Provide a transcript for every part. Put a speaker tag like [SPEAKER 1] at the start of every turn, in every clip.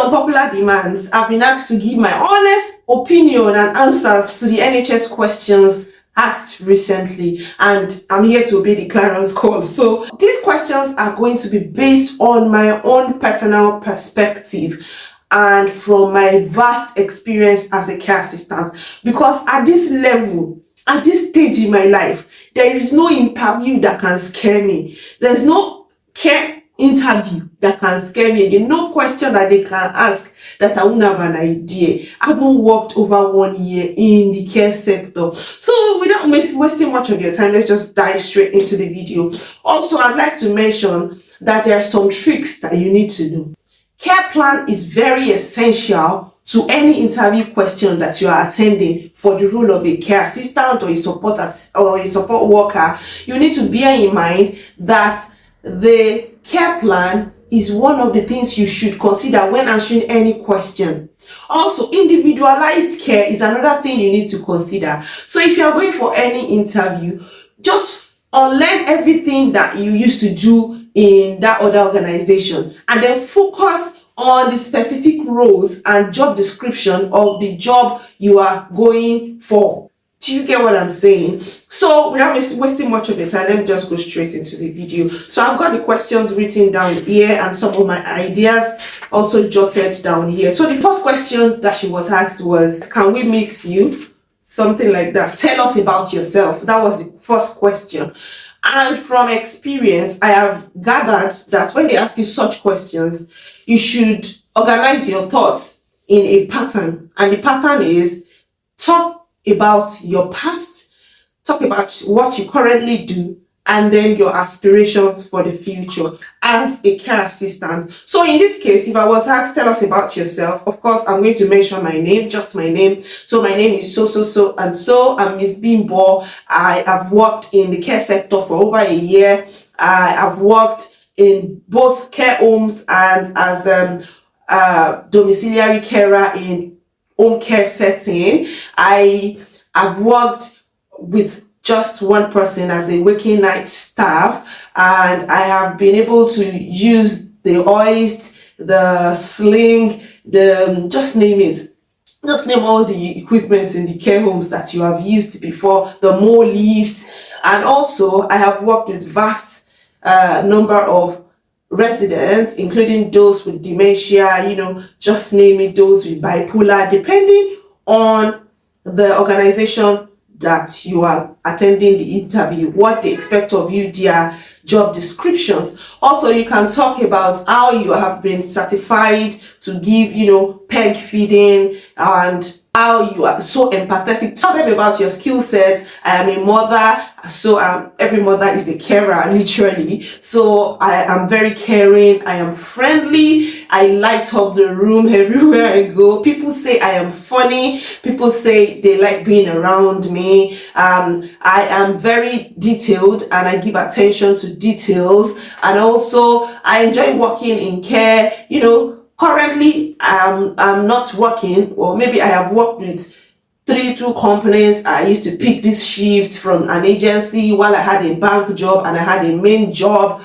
[SPEAKER 1] unpopular demands, I've been asked to give my honest opinion and answers to the NHS questions asked recently, and I'm here to obey the Clarence call. So these questions are going to be based on my own personal perspective and from my vast experience as a care assistant, because at this level, at this stage in my life, there is no interview that can scare me. There's no care interview that can scare me again. No question that they can ask that I won't have an idea. I haven't worked over 1 year in the care sector. So without wasting much of your time, let's just dive straight into the video. Also, I'd like to mention that there are some tricks that you need to do. Care plan is very essential to any interview question that you are attending for the role of a care assistant or a support worker. You need to bear in mind that the care plan is one of the things you should consider when answering any question. Also, individualized care is another thing you need to consider. So if you are going for any interview, just unlearn everything that you used to do in that other organization and then focus on the specific roles and job description of the job you are going for. Do you get what I'm saying? So without wasting much of your time, let me just go straight into the video. So I've got the questions written down here and some of my ideas also jotted down here. So the first question that she was asked was, can we meet you? Something like that. Tell us about yourself. That was the first question. And from experience, I have gathered that when they ask you such questions, you should organize your thoughts in a pattern. And the pattern is talk about your past, talk about what you currently do, and then your aspirations for the future as a care assistant. So in this case, if I was asked, tell us about yourself, of course, I'm going to mention my name, just my name. So my name is so, and so. I'm Miss Bimbo. I have worked in the care sector for over a year. I have worked in both care homes and as domiciliary carer in home care setting. I have worked with just one person as a waking night staff, and I have been able to use the hoist, the sling, just name it. Just name all the equipment in the care homes that you have used before, the more lift. And also I have worked with vast number of residents, including those with dementia, just name it, those with bipolar, depending on the organization that you are attending the interview, what they expect of you, their job descriptions. Also, you can talk about how you have been certified to give, peg feeding, and how you are so empathetic. Tell them about your skill set. I am a mother, so every mother is a carer, literally. So I am very caring, I am friendly, I light up the room everywhere I go. People say I am funny, people say they like being around me. I am very detailed and I give attention to details, and also I enjoy working in care. Currently, I'm not working, or maybe I have worked with two companies. I used to pick this shift from an agency while I had a bank job and I had a main job.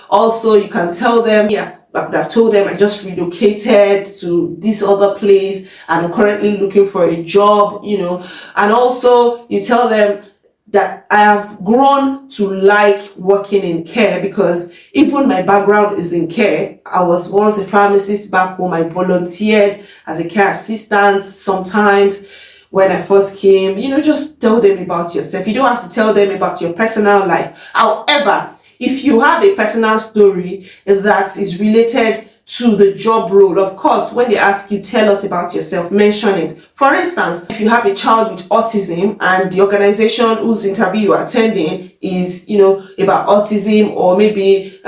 [SPEAKER 1] Also you can tell them, I've told them I just relocated to this other place and I'm currently looking for a job, and also you tell them that I have grown to like working in care, because even my background is in care. I was once a pharmacist back home. I volunteered as a care assistant sometimes when I first came. Just tell them about yourself. You don't have to tell them about your personal life. However, if you have a personal story that is related to the job role, of course, when they ask you, tell us about yourself, mention it. For instance, if you have a child with autism and the organization whose interview you are attending is, about autism or maybe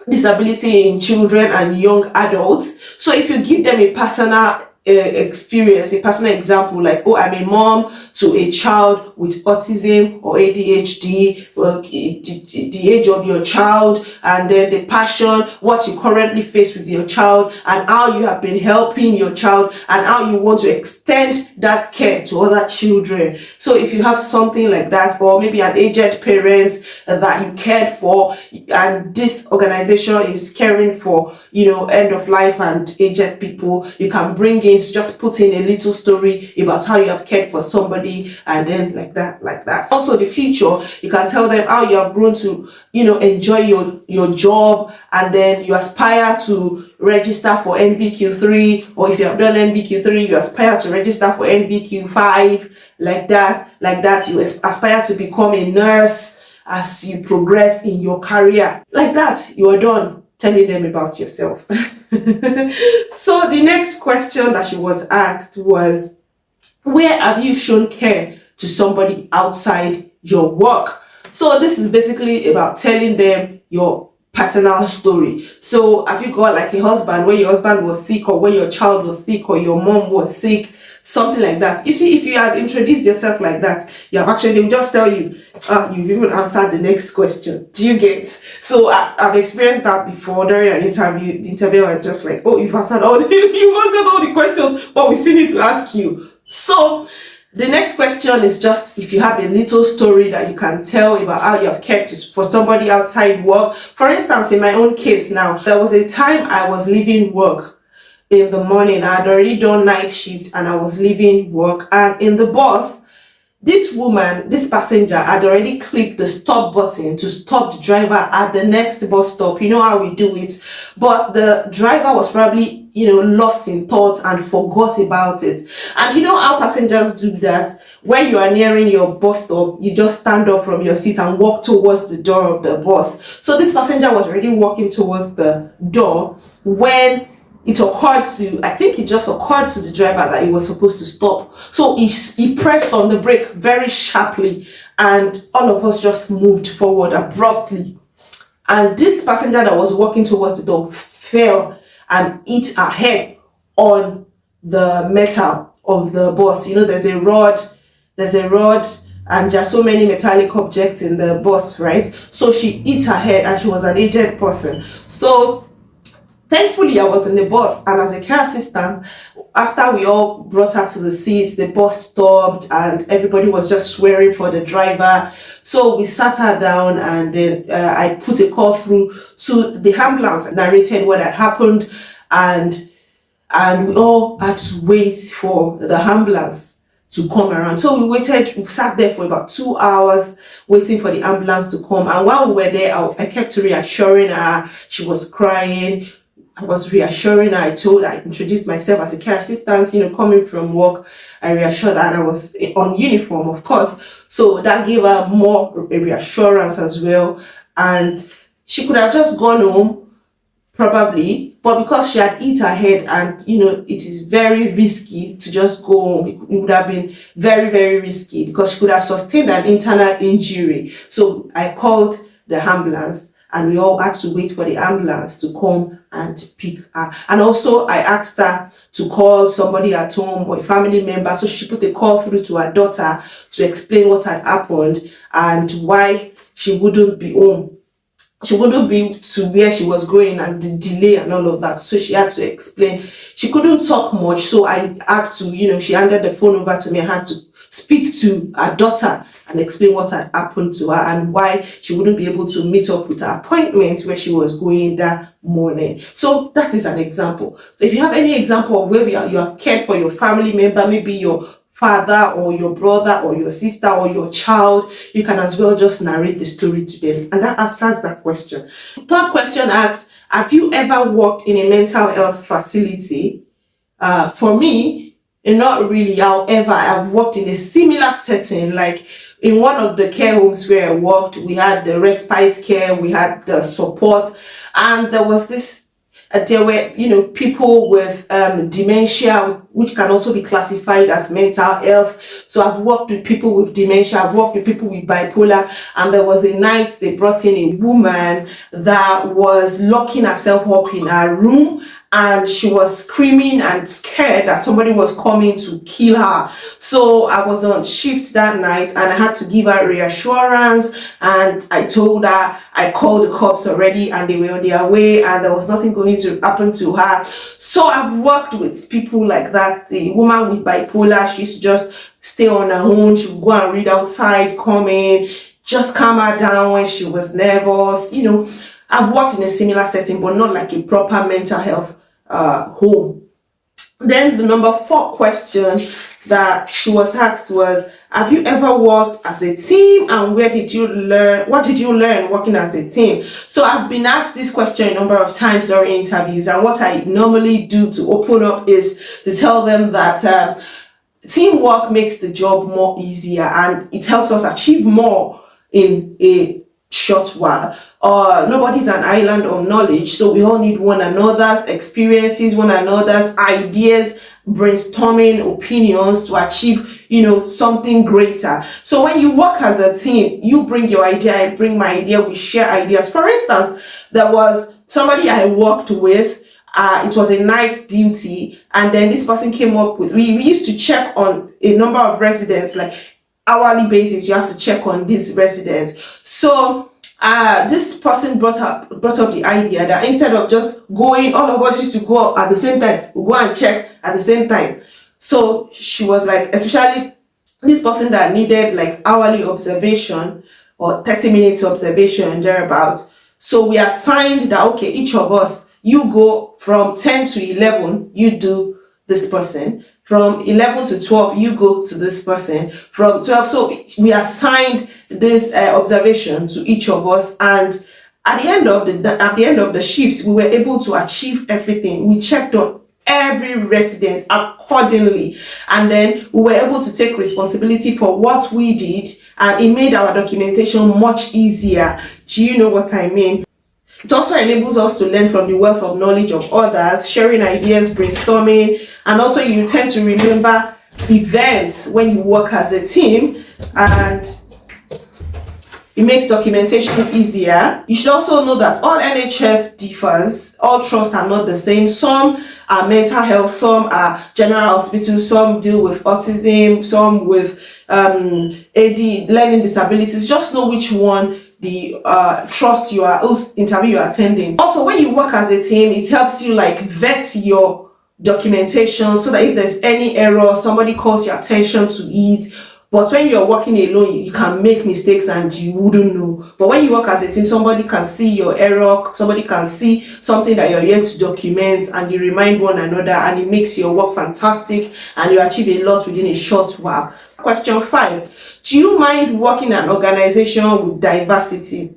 [SPEAKER 1] disability in children and young adults. So if you give them a personal experience, a personal example, like, oh, I'm a mom to a child with autism or ADHD, well, the age of your child, and then the passion, what you currently face with your child, and how you have been helping your child, and how you want to extend that care to other children. So if you have something like that, or maybe an aged parent that you cared for, and this organization is caring for, end of life and aged people, you can bring in, just put in a little story about how you have cared for somebody, and then like that. Also the future, you can tell them how you have grown to, enjoy your job, and then you aspire to register for NVQ3, or if you have done NVQ3, you aspire to register for NVQ5, like that. You aspire to become a nurse as you progress in your career. Like that, you are done telling them about yourself. So the next question that she was asked was, where have you shown care to somebody outside your work? So this is basically about telling them your personal story. So have you got like a husband where your husband was sick, or where your child was sick, or your mom was sick, something like that? You see, if you had introduced yourself like that, you have actually, they will just tell you, you've even answered the next question. Do you get? So I've experienced that before during an interview. The interviewer was just like, oh, you've answered all the questions, but we still need to ask you. So the next question is just if you have a little story that you can tell about how you have cared for somebody outside work. For instance, in my own case now, there was a time I was leaving work in the morning. I had already done night shift and I was leaving work, and in the bus, this passenger had already clicked the stop button to stop the driver at the next bus stop. You know how we do it. But the driver was probably, lost in thought and forgot about it. And you know how passengers do that? When you are nearing your bus stop, you just stand up from your seat and walk towards the door of the bus. So this passenger was already walking towards the door when it just occurred to the driver that he was supposed to stop. So he pressed on the brake very sharply, and all of us just moved forward abruptly. And this passenger that was walking towards the door fell and hit her head on the metal of the bus. There's a rod, and there are so many metallic objects in the bus, right? So she hit her head, and she was an aged person. So thankfully, I was in the bus, and as a care assistant, after we all brought her to the seats, the bus stopped and everybody was just swearing for the driver. So we sat her down, and then I put a call through to the ambulance, narrated what had happened, and we all had to wait for the ambulance to come around. So we sat there for about 2 hours waiting for the ambulance to come. And while we were there, I kept reassuring her. She was crying. I was reassuring her. I introduced myself as a care assistant, coming from work. I reassured her, and I was on uniform, of course. So that gave her more reassurance as well. And she could have just gone home, probably, but because she had hit her head, and it is very risky to just go home. It would have been very, very risky because she could have sustained an internal injury. So I called the ambulance, and we all had to wait for the ambulance to come and pick her. And also I asked her to call somebody at home or a family member. So she put a call through to her daughter to explain what had happened and why she wouldn't be home. She wouldn't be to where she was going, and the delay and all of that. So she had to explain. She couldn't talk much. So I had to, she handed the phone over to me. I had to speak to her daughter and explain what had happened to her and why she wouldn't be able to meet up with her appointment where she was going that morning. So that is an example. So if you have any example of where you have cared for your family member, maybe your father or your brother or your sister or your child, you can as well just narrate the story to them. And that answers that question. Third question asks, have you ever worked in a mental health facility? For me, not really. However, I've worked in a similar setting, like in one of the care homes where I worked, we had the respite care, we had the support, and there was there were, people with dementia, which can also be classified as mental health. So I've worked with people with dementia, I've worked with people with bipolar, and there was a night they brought in a woman that was locking herself up in her room, and she was screaming and scared that somebody was coming to kill her. So I was on shift that night and I had to give her reassurance, and I told her I called the cops already and they were on their way and there was nothing going to happen to her. So I've worked with people like that. The woman with bipolar, she used to just stay on her own. She would go and read outside, come in, just calm her down when she was nervous. I've worked in a similar setting, but not like a proper mental health home. Then the number 4 question that she was asked was, have you ever worked as a team, and what did you learn working as a team? So I've been asked this question a number of times during interviews, and what I normally do to open up is to tell them that teamwork makes the job more easier and it helps us achieve more in a short while. Nobody's an island of knowledge, so we all need one another's experiences, one another's ideas, brainstorming opinions to achieve something greater. So when you work as a team, you bring your idea, I bring my idea, we share ideas. For instance, there was somebody I worked with. It was a night duty, and then this person came up with, we used to check on a number of residents, like hourly basis. You have to check on these residents. So this person brought up the idea that instead of just going, all of us used to go at the same time, we go and check at the same time. So she was like, especially this person that needed like hourly observation or 30 minutes observation and thereabouts. So we assigned that, okay, each of us, you go from 10 to 11, you do this person. From 11 to 12, you go to this person. From 12, so we assigned this observation to each of us, and at the end of the shift, we were able to achieve everything. We checked on every resident accordingly, and then we were able to take responsibility for what we did, and it made our documentation much easier. Do you know what I mean? It also enables us to learn from the wealth of knowledge of others, sharing ideas, brainstorming, and also you tend to remember events when you work as a team, and it makes documentation easier. You should also know that all NHS differs. All trusts are not the same. Some are mental health, some are general hospitals, some deal with autism, some with AD, learning disabilities. Just know which one the trust whose interview you're attending. Also, when you work as a team, it helps you like vet your documentation so that if there's any error, somebody calls your attention to it. But when you're working alone, you can make mistakes and you wouldn't know. But when you work as a team, somebody can see your error, somebody can see something that you're here to document, and you remind one another, and it makes your work fantastic and you achieve a lot within a short while. Question 5. Do you mind working in an organization with diversity?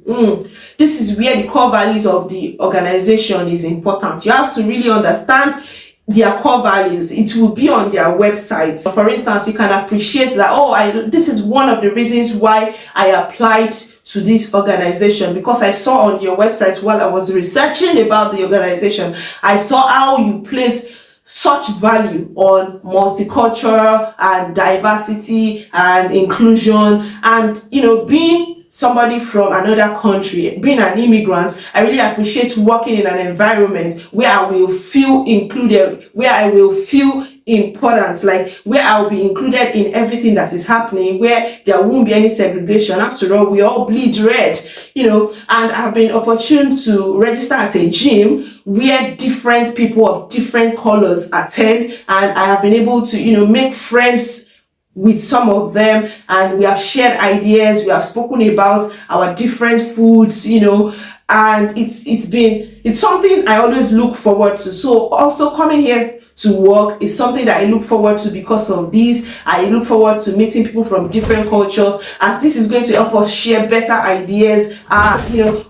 [SPEAKER 1] This is where the core values of the organization is important. You have to really understand their core values. It will be on their website. For instance, you can appreciate that, this is one of the reasons why I applied to this organization, because I saw on your website while I was researching about the organization, I saw how you place such value on multicultural and diversity and inclusion, and being somebody from another country, being an immigrant, I really appreciate working in an environment where I will feel included, where I will feel important, like where I'll be included in everything that is happening, where there won't be any segregation. After all, we all bleed red, and I've been opportune to register at a gym where different people of different colors attend, and I have been able to, make friends with some of them, and we have shared ideas, we have spoken about our different foods, and it's something I always look forward to. So also coming here to work is something that I look forward to because of this. I look forward to meeting people from different cultures, as this is going to help us share better ideas.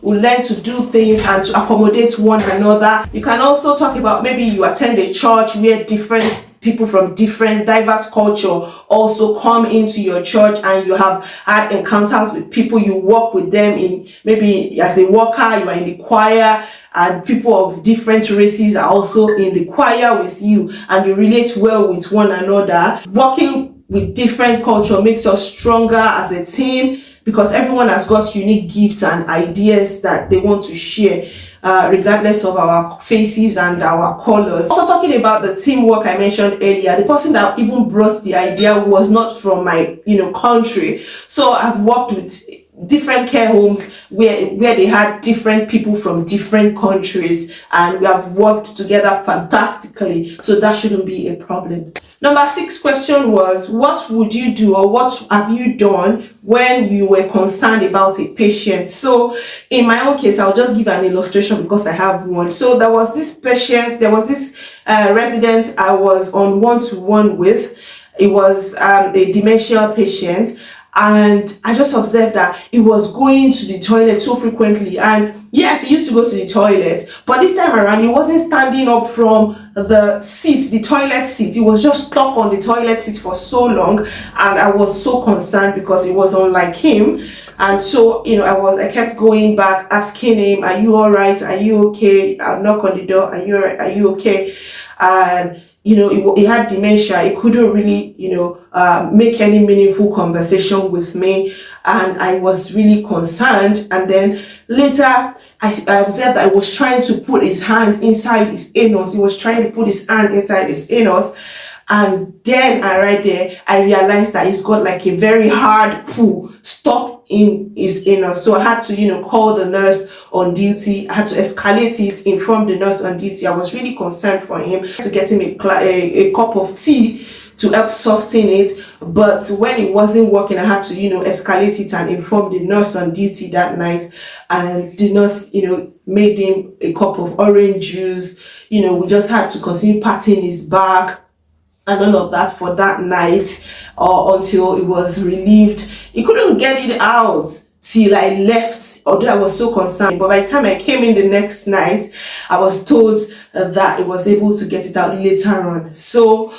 [SPEAKER 1] We'll learn to do things and to accommodate one another. You can also talk about maybe you attend a church where different people from different diverse culture also come into your church, and you have had encounters with people. You work with them in, maybe as a worker, you are in the choir, and people of different races are also in the choir with you, and you relate well with one another. Working with different culture makes us stronger as a team, because everyone has got unique gifts and ideas that they want to share, regardless of our faces and our colors. Also talking about the teamwork I mentioned earlier, the person that even brought the idea was not from my, country. So I've worked with different care homes where they had different people from different countries, and we have worked together fantastically, so that shouldn't be a problem. Number 6 question was, what would you do or what have you done when you were concerned about a patient? So in my own case, I'll just give an illustration because I have one. So there was this resident I was on one-to-one with. It was a dementia patient, and I just observed that he was going to the toilet so frequently. And yes, he used to go to the toilet, but this time around he wasn't standing up from the toilet seat. He was just stuck on the toilet seat for so long, and I was so concerned because it was unlike him. And so, I kept going back, asking him, are you all right? Are you okay? I'll knock on the door. Are you all right? Are you okay? And he had dementia. He couldn't really, make any meaningful conversation with me, and I was really concerned. And then later, I observed that he was trying to put his hand inside his anus. He was trying to put his hand inside his anus. And then right there, I realized that he's got like a very hard poo stuck in his anus. So I had to, call the nurse on duty. I had to escalate it, inform the nurse on duty. I was really concerned for him, to get him a cup of tea to help soften it. But when it wasn't working, I had to, escalate it and inform the nurse on duty that night. And the nurse, made him a cup of orange juice. We just had to continue patting his back and all of that for that night, until it was relieved. He couldn't get it out till I left, although I was so concerned. But by the time I came in the next night, I was told that it was able to get it out later on. So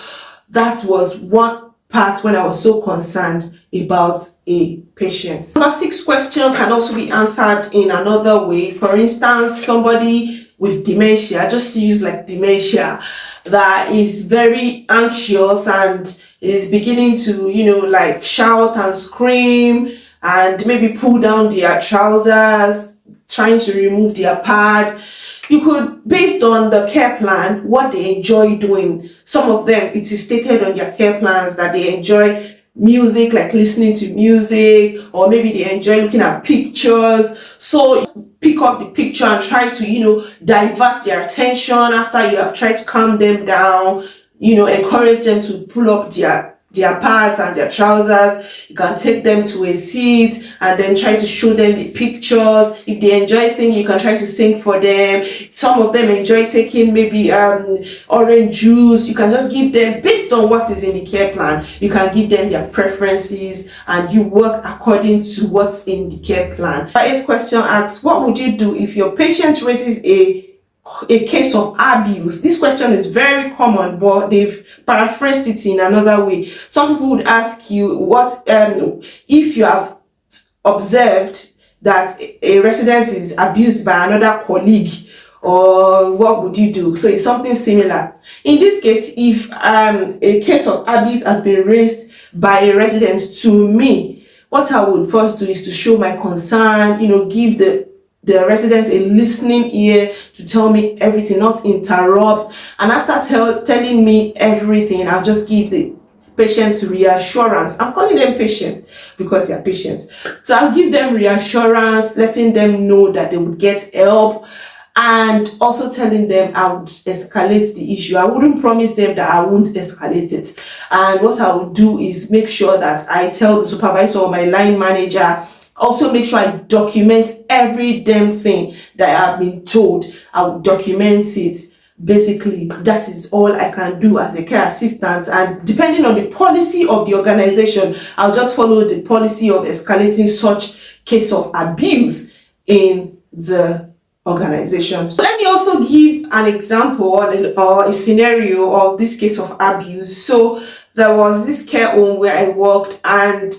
[SPEAKER 1] that was one part when I was so concerned about a patient. Number 6 question can also be answered in another way. For instance, somebody with dementia, just to use like dementia, that is very anxious and is beginning to, like shout and scream and maybe pull down their trousers, trying to remove their pad. You could, based on the care plan, what they enjoy doing. Some of them, it is stated on their care plans that they enjoy music, like listening to music, or maybe they enjoy looking at pictures. So pick up the picture and try to, divert their attention after you have tried to calm them down, encourage them to pull up their pads and their trousers. You can take them to a seat and then try to show them the pictures. If they enjoy singing, you can try to sing for them. Some of them enjoy taking maybe orange juice. You can just give them, based on what is in the care plan, you can give them their preferences and you work according to what's in the care plan. My 8th question asks, what would you do if your patient raises a case of abuse? This question is very common, but they've paraphrased it in another way. Some people would ask you, what if you have observed that a resident is abused by another colleague, or what would you do? So it's something similar. In this case, if a case of abuse has been raised by a resident to me, what I would first do is to show my concern, give the resident a listening ear to tell me everything, not interrupt. And after telling me everything, I'll just give the patients reassurance. I'm calling them patients because they're patients. So I'll give them reassurance, letting them know that they would get help, and also telling them I would escalate the issue. I wouldn't promise them that I won't escalate it. And what I would do is make sure that I tell the supervisor or my line manager. Also make sure I document every damn thing that I have been told. I will document it. Basically, that is all I can do as a care assistant. And depending on the policy of the organization, I'll just follow the policy of escalating such case of abuse in the organization. So let me also give an example or a scenario of this case of abuse. So there was this care home where I worked, and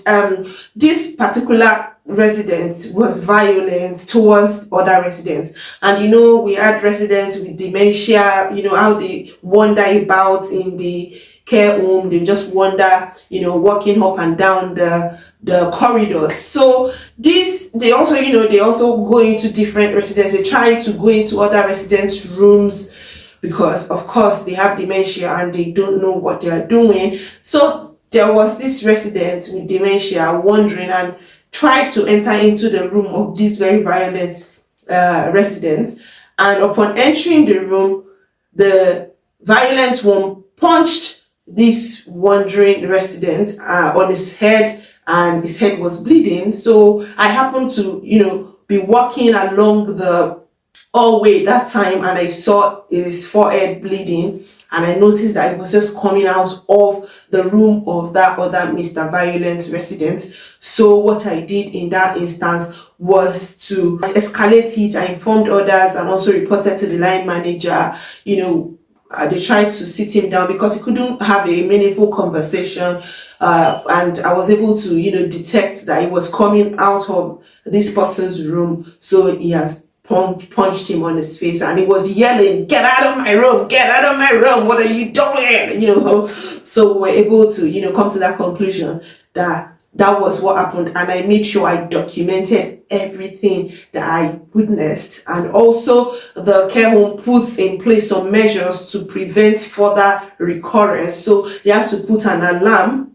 [SPEAKER 1] this particular resident was violent towards other residents. And we had residents with dementia, how they wander about in the care home. They just wander, walking up and down the the corridors. So this, they also, they also go into different residents. They try to go into other residents' rooms because of course they have dementia and they don't know what they are doing. So there was this resident with dementia wandering and tried to enter into the room of these very violent residents, and upon entering the room, the violent one punched this wandering resident on his head, and his head was bleeding. So I happened to, be walking along the hallway that time, and I saw his forehead bleeding, and I noticed that it was just coming out of the room of that other Mr. Violent resident. So what I did in that instance was to escalate it. I informed others and also reported to the line manager. They tried to sit him down because he couldn't have a meaningful conversation, and I was able to detect that he was coming out of this person's room. So he has punched him on his face, and he was yelling, "Get out of my room, get out of my room, what are you doing?" So we were able to come to that conclusion that that was what happened, and I made sure I documented everything that I witnessed. And also the care home puts in place some measures to prevent further recurrence. So they have to put an alarm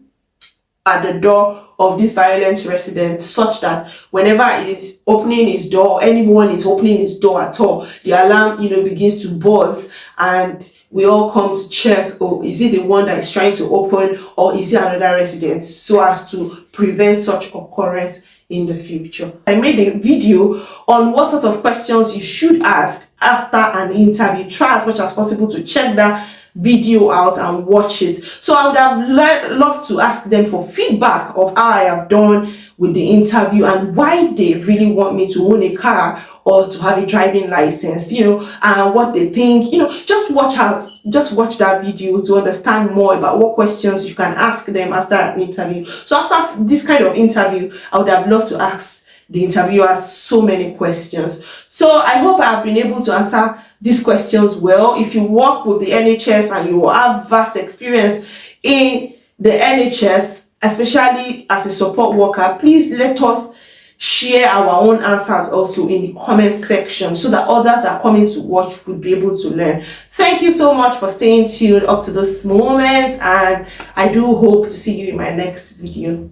[SPEAKER 1] at the door of this violent resident, such that whenever he's opening his door, anyone is opening his door at all, the alarm begins to buzz, and we all come to check, oh, is it the one that is trying to open, or is it another resident, so as to prevent such occurrence in the future. I made a video on what sort of questions you should ask after an interview. Try as much as possible to check that video out and watch it. So I would have loved to ask them for feedback of how I have done with the interview and why they really want me to own a car or to have a driving license, and what they think. Just watch that video to understand more about what questions you can ask them after an interview. So after this kind of interview, I would have loved to ask the interviewers so many questions. So I hope I have been able to answer these questions well. If you work with the NHS and you have vast experience in the NHS, especially as a support worker, please let us share our own answers also in the comment section so that others are coming to watch would be able to learn. Thank you so much for staying tuned up to this moment, and I do hope to see you in my next video.